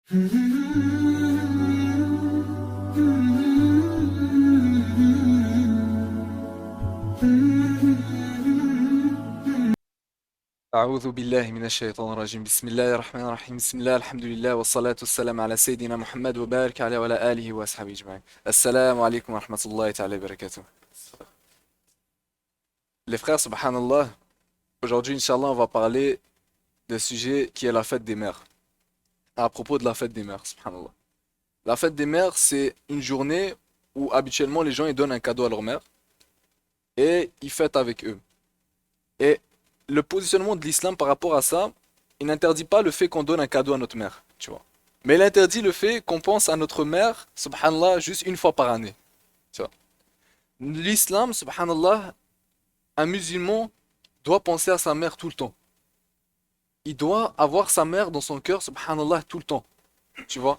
أعوذ بالله من الشيطان الرجيم بسم الله الرحمن الرحيم بسم الله الحمد لله والصلاة والسلام على سيدنا محمد وبارك عليه وعلى آله وأصحابه أجمعين. Assalamu alaikum wa rahmatullahi ta'ala wa barakatuh. Les frères, subhanallah, aujourd'hui, Inch'Allah, on va parler d'un sujet qui est la fête des mères. À propos de la fête des mères, subhanallah. La fête des mères, c'est une journée où habituellement les gens ils donnent un cadeau à leur mère et ils fêtent avec eux. Et le positionnement de l'islam par rapport à ça, il n'interdit pas le fait qu'on donne un cadeau à notre mère, tu vois. Mais il interdit le fait qu'on pense à notre mère, subhanallah, juste une fois par année, tu vois. L'islam, subhanallah, un musulman doit penser à sa mère tout le temps. Il doit avoir sa mère dans son cœur, subhanallah, tout le temps, tu vois.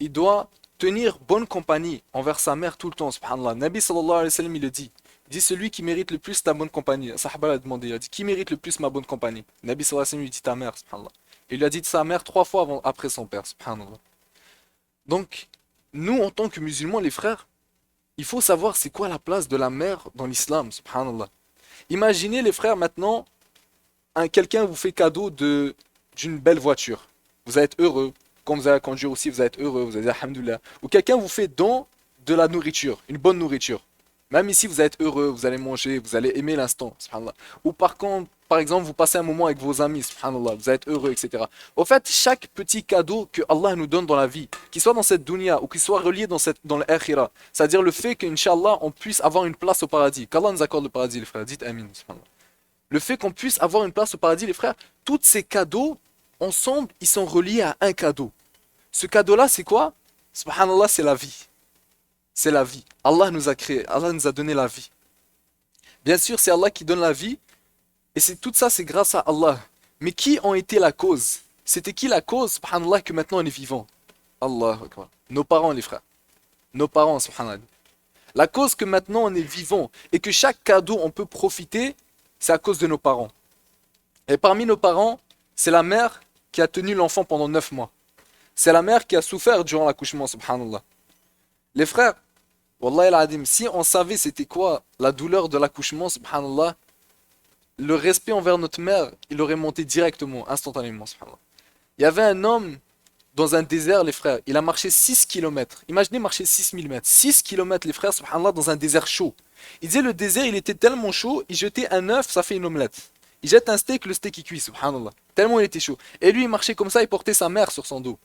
Il doit tenir bonne compagnie envers sa mère tout le temps, subhanallah. Nabi sallallahu alayhi wa sallam, il le dit. Il dit celui qui mérite le plus ta bonne compagnie. Sahaba l'a demandé, il a dit qui mérite le plus ma bonne compagnie? Nabi sallallahu alayhi wa sallam lui dit ta mère, subhanallah. Il lui a dit de sa mère 3 fois après son père, subhanallah. Donc, nous en tant que musulmans, les frères, il faut savoir c'est quoi la place de la mère dans l'islam, subhanallah. Imaginez les frères maintenant, quelqu'un vous fait cadeau d'une belle voiture. Vous allez être heureux. Quand vous allez conduire aussi, vous allez être heureux. Vous allez dire alhamdoulilah. Ou quelqu'un vous fait don de la nourriture, une bonne nourriture. Même ici, vous allez être heureux, vous allez manger, vous allez aimer l'instant, subhanallah. Ou par contre, par exemple, vous passez un moment avec vos amis, subhanallah, vous allez être heureux, etc. Au fait, chaque petit cadeau que Allah nous donne dans la vie, qu'il soit dans cette dunya ou qu'il soit relié dans l'akhira, c'est-à-dire le fait qu'Inch'Allah, on puisse avoir une place au paradis, qu'Allah nous accorde le paradis, les frères, dites amin, subhanallah. Le fait qu'on puisse avoir une place au paradis, les frères, tous ces cadeaux, ensemble, ils sont reliés à un cadeau. Ce cadeau-là, c'est quoi? Subhanallah, c'est la vie. C'est la vie. Allah nous a créé, Allah nous a donné la vie. Bien sûr, c'est Allah qui donne la vie, et tout ça, c'est grâce à Allah. Mais qui ont été la cause? C'était qui la cause, subhanallah, que maintenant on est vivant? Allah Akbar. Nos parents, les frères. Nos parents, subhanallah. La cause que maintenant on est vivant, et que chaque cadeau on peut profiter, c'est à cause de nos parents. Et parmi nos parents, c'est la mère qui a tenu l'enfant pendant 9 mois. C'est la mère qui a souffert durant l'accouchement, subhanallah. Les frères, Wallah al-Adim, si on savait c'était quoi la douleur de l'accouchement, subhanallah, le respect envers notre mère, il aurait monté directement, instantanément, subhanallah. Il y avait un homme dans un désert, les frères, il a marché 6 kilomètres. Imaginez marcher 6000 mètres. 6 kilomètres, les frères, subhanallah, dans un désert chaud. Il disait le désert, il était tellement chaud, il jetait un œuf, ça fait une omelette. Il jette un steak, le steak il cuit, subhanallah. Tellement il était chaud. Et lui, il marchait comme ça, il portait sa mère sur son dos.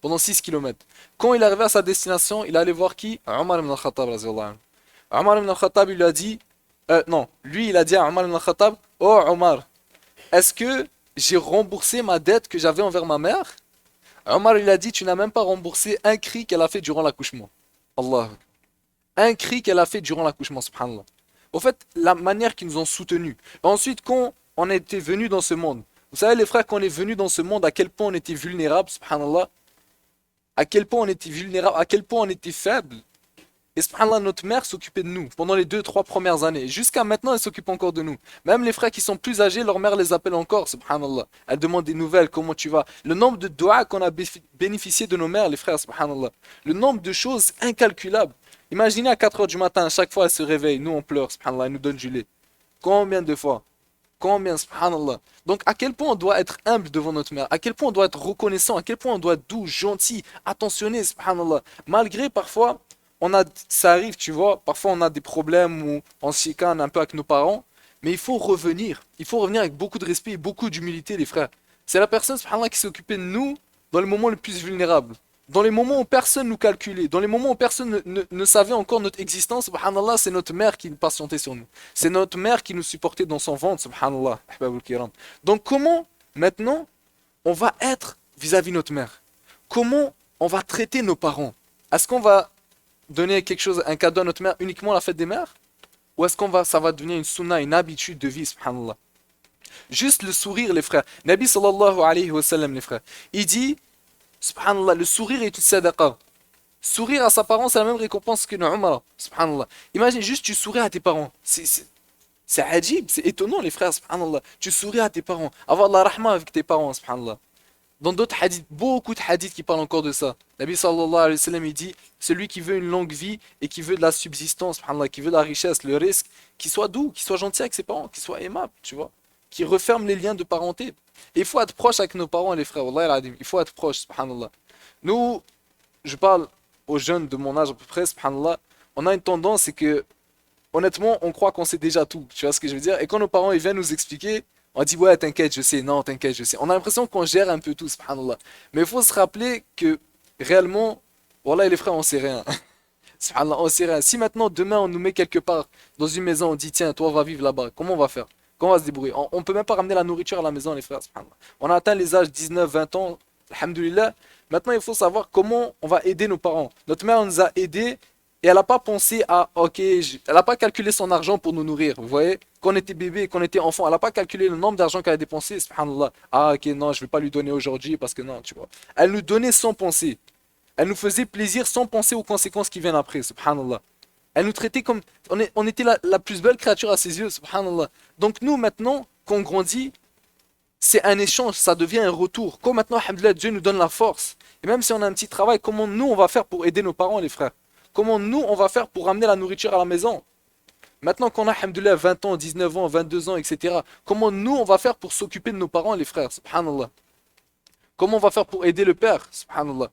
Pendant 6 kilomètres. Quand il arrivait à sa destination, il allait voir qui? Omar ibn al-Khattab, raziyallahu anhu. Omar ibn al-Khattab, il lui a dit, non, lui, il a dit à Omar ibn al-Khattab, oh Omar, est-ce que j'ai remboursé ma dette que j'avais envers ma mère? Omar, il a dit, tu n'as même pas remboursé un cri qu'elle a fait durant l'accouchement. Allah. Un cri qu'elle a fait durant l'accouchement, subhanallah. Au fait, la manière qu'ils nous ont soutenus. Ensuite, quand on était venu dans ce monde, vous savez les frères, quand on est venu dans ce monde, à quel point on était vulnérable, subhanallah, à quel point on était vulnérable, à quel point on était faible. Et subhanallah, notre mère s'occupait de nous pendant les 2, 3 premières années. Jusqu'à maintenant, elle s'occupe encore de nous. Même les frères qui sont plus âgés, leur mère les appelle encore, subhanallah. Elle demande des nouvelles, comment tu vas. Le nombre de doigts qu'on a bénéficié de nos mères, les frères, subhanallah. Le nombre de choses incalculables. Imaginez à 4 heures du matin, à chaque fois elle se réveille, nous on pleure, subhanallah, elle nous donne du lait. Combien de fois? Combien, subhanallah. Donc à quel point on doit être humble devant notre mère, à quel point on doit être reconnaissant, à quel point on doit être doux, gentil, attentionné, subhanallah. Malgré parfois, ça arrive, tu vois, parfois on a des problèmes où on se chicane un peu avec nos parents, mais il faut revenir avec beaucoup de respect et beaucoup d'humilité, les frères. C'est la personne, subhanallah, qui s'est occupée de nous dans les moments les plus vulnérables. Dans les moments où personne nous calculait, dans les moments où personne ne savait encore notre existence, subhanallah, c'est notre mère qui patientait sur nous. C'est notre mère qui nous supportait dans son ventre, subhanallah. Ahbabul kiram. Donc comment, maintenant, on va être vis-à-vis de notre mère? Comment on va traiter nos parents? Est-ce qu'on va donner quelque chose, un cadeau à notre mère uniquement à la fête des mères? Ou est-ce ça va devenir une sunna, une habitude de vie, subhanallah? Juste le sourire, les frères. Nabi sallallahu alayhi wa sallam, les frères, il dit, subhanallah, le sourire est une sadaqa. Sourire à sa parent, c'est la même récompense qu'une umrah. Subhanallah. Imagine juste, tu souris à tes parents. C'est adjib, c'est étonnant, les frères, subhanallah. Tu souris à tes parents. Avoir de la rahma avec tes parents, subhanallah. Dans d'autres hadiths, beaucoup de hadiths qui parlent encore de ça. Nabi sallallahu alayhi wa sallam, il dit, celui qui veut une longue vie et qui veut de la subsistance, subhanallah, qui veut de la richesse, le risque, qu'il soit doux, qu'il soit gentil avec ses parents, qu'il soit aimable, tu vois, qui referme les liens de parenté. Et il faut être proche avec nos parents et les frères, wallahi al-adim, il faut être proche, subhanallah. Nous, je parle aux jeunes de mon âge à peu près, subhanallah, on a une tendance, c'est que honnêtement, on croit qu'on sait déjà tout. Tu vois ce que je veux dire? Et quand nos parents ils viennent nous expliquer, on dit ouais, t'inquiète, je sais. Non, t'inquiète, je sais. On a l'impression qu'on gère un peu tout, subhanallah. Mais il faut se rappeler que réellement, voilà, les frères, on sait rien. Subhanallah, on sait rien. Si maintenant, demain, on nous met quelque part dans une maison, on dit tiens, toi, va vivre là-bas, comment on va faire? Comment on va se débrouiller? On peut même pas ramener la nourriture à la maison, les frères, subhanallah. On a atteint les âges 19, 20 ans, alhamdoulilah. Maintenant, il faut savoir comment on va aider nos parents. Notre mère nous a aidés et elle n'a pas pensé à, ok, elle n'a pas calculé son argent pour nous nourrir. Vous voyez, quand on était bébé, quand on était enfant, elle n'a pas calculé le nombre d'argent qu'elle a dépensé. Subhanallah. Ah, ok, non, je ne vais pas lui donner aujourd'hui parce que non, tu vois. Elle nous donnait sans penser. Elle nous faisait plaisir sans penser aux conséquences qui viennent après. Subhanallah. Elle nous traitait comme. On était la plus belle créature à ses yeux. Subhanallah. Donc nous, maintenant, qu'on grandit, c'est un échange, ça devient un retour. Comme maintenant, alhamdoulilah, Dieu nous donne la force. Et même si on a un petit travail, comment nous, on va faire pour aider nos parents, les frères? Comment nous, on va faire pour ramener la nourriture à la maison? Maintenant qu'on a, alhamdoulilah, 20 ans, 19 ans, 22 ans, etc. Comment nous, on va faire pour s'occuper de nos parents, les frères? Subhanallah. Comment on va faire pour aider le père? Subhanallah.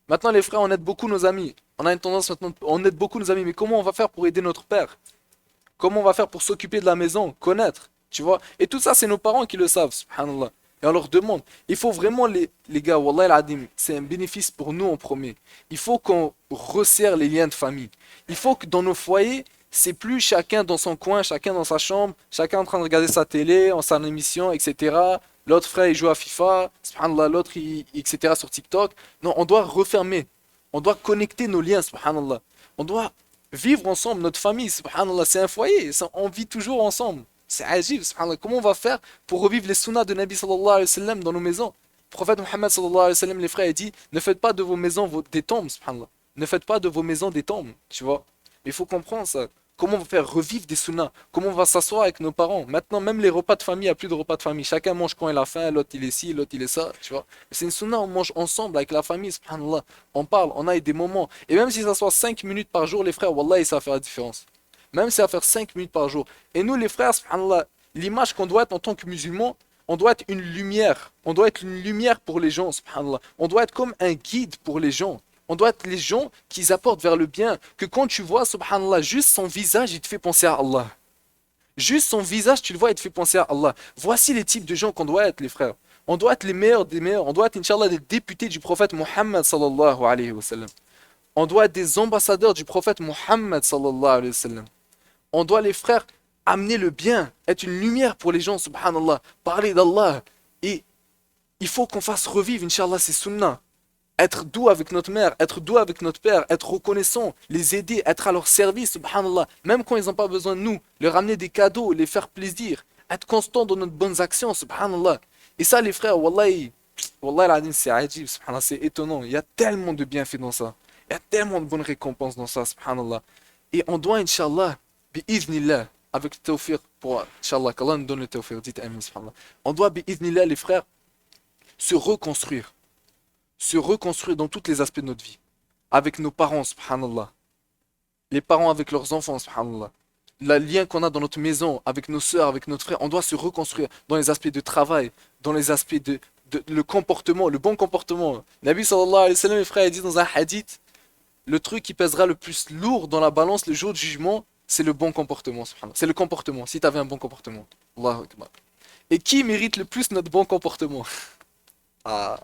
Maintenant, les frères, on aide beaucoup nos amis. On a une tendance maintenant, on aide beaucoup nos amis. Mais comment on va faire pour aider notre père? Comment on va faire pour s'occuper de la maison? Connaître, tu vois? Et tout ça, c'est nos parents qui le savent, subhanallah. Et on leur demande. Il faut vraiment, les gars, wallah al-adim, c'est un bénéfice pour nous en premier. Il faut qu'on resserre les liens de famille. Il faut que dans nos foyers, c'est plus chacun dans son coin, chacun dans sa chambre, chacun en train de regarder sa télé, en sa émission, etc. L'autre frère, il joue à FIFA, subhanallah, l'autre, etc. sur TikTok. Non, on doit refermer. On doit connecter nos liens, subhanallah. On doit vivre ensemble, notre famille, subhanallah, c'est un foyer, on vit toujours ensemble. C'est agile, subhanallah. Comment on va faire pour revivre les sunnas de Nabi sallallahu alayhi wa sallam dans nos maisons? Le prophète Muhammad sallallahu alayhi wa sallam, les frères, il dit, ne faites pas de vos maisons des tombes, subhanallah. Ne faites pas de vos maisons des tombes, tu vois. Mais il faut comprendre ça. Comment on va faire revivre des sunnas? Comment on va s'asseoir avec nos parents? Maintenant, même les repas de famille, il n'y a plus de repas de famille. Chacun mange quand il a faim, l'autre il est ci, l'autre il est ça, tu vois. C'est une sunna, on mange ensemble avec la famille, subhanallah. On parle, on a des moments. Et même si ça soit 5 minutes par jour, les frères, wallah, ça va faire la différence. Même si ça va faire 5 minutes par jour. Et nous, les frères, subhanallah, l'image qu'on doit être en tant que musulmans, on doit être une lumière. On doit être une lumière pour les gens, subhanallah. On doit être comme un guide pour les gens. On doit être les gens qui apportent vers le bien. Que quand tu vois, subhanallah, juste son visage, il te fait penser à Allah. Juste son visage, tu le vois, il te fait penser à Allah. Voici les types de gens qu'on doit être, les frères. On doit être les meilleurs des meilleurs. On doit être, Inch'Allah, des députés du prophète Muhammad sallallahu alayhi wa sallam. On doit être des ambassadeurs du prophète Muhammad sallallahu alayhi wa sallam. On doit, les frères, amener le bien, être une lumière pour les gens, subhanallah. Parler d'Allah. Et il faut qu'on fasse revivre, Inch'Allah, ces sunnahs. Être doux avec notre mère, être doux avec notre père, être reconnaissant, les aider, être à leur service, subhanallah, même quand ils n'ont pas besoin de nous, leur ramener des cadeaux, les faire plaisir, être constant dans nos bonnes actions, subhanallah. Et ça, les frères, wallahi, wallahi, al-azim, c'est ajib, subhanallah, c'est étonnant. Il y a tellement de bienfaits dans ça. Il y a tellement de bonnes récompenses dans ça, subhanallah. Et on doit, Inch'Allah, bi'iznillah, avec le tawfiq, pour, Inch'Allah, qu'Allah nous donne le tawfiq, dites amin, subhanallah. On doit, bi'iznillah, les frères, se reconstruire. Se reconstruire dans tous les aspects de notre vie. Avec nos parents, subhanallah. Les parents avec leurs enfants, subhanallah. Le lien qu'on a dans notre maison, avec nos soeurs, avec notre frère, on doit se reconstruire dans les aspects de travail, dans les aspects de le comportement, le bon comportement. Nabi sallallahu alayhi wa sallam, mes frères, il dit dans un hadith, le truc qui pèsera le plus lourd dans la balance le jour du jugement, c'est le bon comportement, subhanallah. C'est le comportement, si tu avais un bon comportement. Allahu Akbar. Et qui mérite le plus notre bon comportement? Ah.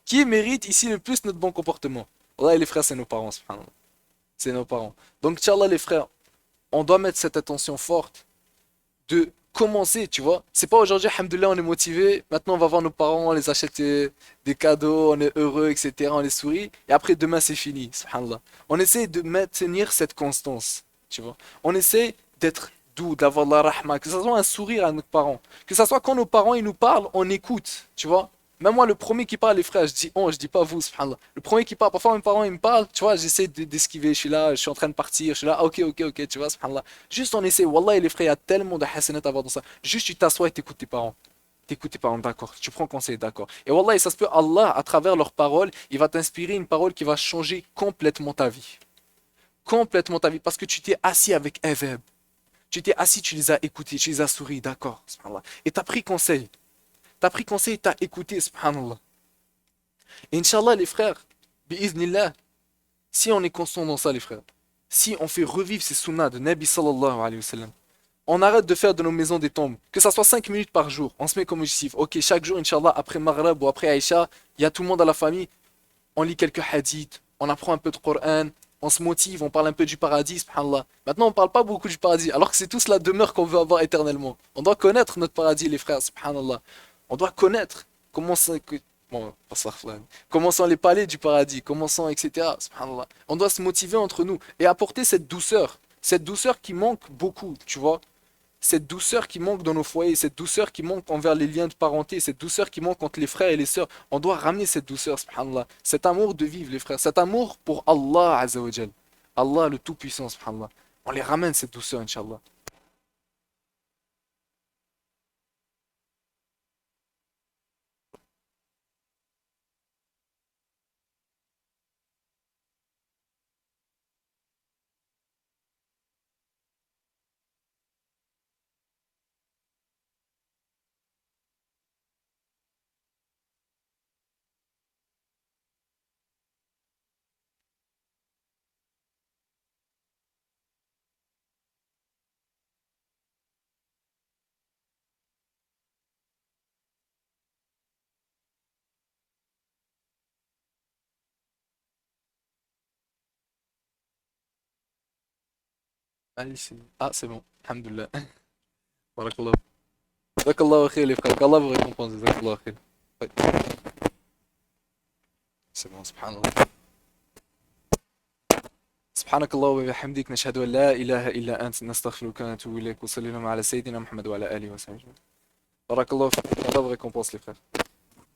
Qui mérite ici le plus notre bon comportement? Allah et les frères, c'est nos parents, subhanallah. C'est nos parents. Donc, Inch'Allah, les frères, on doit mettre cette attention forte de commencer, tu vois. C'est pas aujourd'hui, alhamdoulilah, on est motivé. Maintenant, on va voir nos parents, on les achète des cadeaux, on est heureux, etc. On les sourit. Et après, demain, c'est fini, subhanallah. On essaie de maintenir cette constance, tu vois. On essaie d'être doux, d'avoir de la rahma, que ce soit un sourire à nos parents. Que ce soit quand nos parents, ils nous parlent, on écoute, tu vois. Même moi, le premier qui parle, les frères, je dis on, je dis pas vous, subhanallah. Le premier qui parle, parfois mes parents, ils me parlent, tu vois, j'essaie d'esquiver, je suis là, je suis en train de partir, je suis là, ah, ok, ok, ok, tu vois, subhanallah. Juste on essaie, wallah, les frères, il y a tellement de hasanat à voir dans ça. Juste tu t'assois et t'écoutes tes parents. T'écoutes tes parents, d'accord. Tu prends conseil, d'accord. Et wallah, ça se peut, Allah, à travers leurs paroles, il va t'inspirer une parole qui va changer complètement ta vie. Complètement ta vie. Parce que tu t'es assis avec Eveb. Tu t'es assis, tu les as écoutés, tu les as souri, d'accord. Subhanallah. Et t'as pris conseil. T'as pris conseil, t'as écouté, subhanallah. Et Inch'Allah, les frères, bi'iznillah, si on est constant dans ça, les frères, si on fait revivre ces sunnahs de Nabi sallallahu alayhi wa sallam, on arrête de faire de nos maisons des tombes, que ça soit 5 minutes par jour, on se met comme objectif, ok, chaque jour, Inch'Allah, après Maghreb ou après Aïcha, il y a tout le monde à la famille, on lit quelques hadiths, on apprend un peu de Coran, on se motive, on parle un peu du paradis, subhanallah. Maintenant, on parle pas beaucoup du paradis, alors que c'est tous la demeure qu'on veut avoir éternellement. On doit connaître notre paradis, les frères, subhanallah. On doit connaître comment ça, bon, comment sont les palais du paradis, comment sont, etc. Subhanallah. On doit se motiver entre nous et apporter cette douceur qui manque beaucoup, tu vois. Cette douceur qui manque dans nos foyers, cette douceur qui manque envers les liens de parenté, cette douceur qui manque entre les frères et les sœurs, on doit ramener cette douceur, subhanallah. Cet amour de vivre, les frères, cet amour pour Allah, Azza wa Jal. Allah, le Tout-Puissant, subhanallah. On les ramène cette douceur, Inch'Allah. Allez, ah, c'est bon. Alhamdulillah. Barakallah. Barakallah khair, les frères. Qu'Allah vous récompense. Barakallah khair. Ouais, c'est bon, subhanallah. سبحانك اللهم وبحمدك نشهد أن لا إله إلا أنت نستغفرك ونتوب إليك وصلى اللهم على سيدنا محمد وعلى آله وصحبه بارك الله فيك الله vous récompense les frères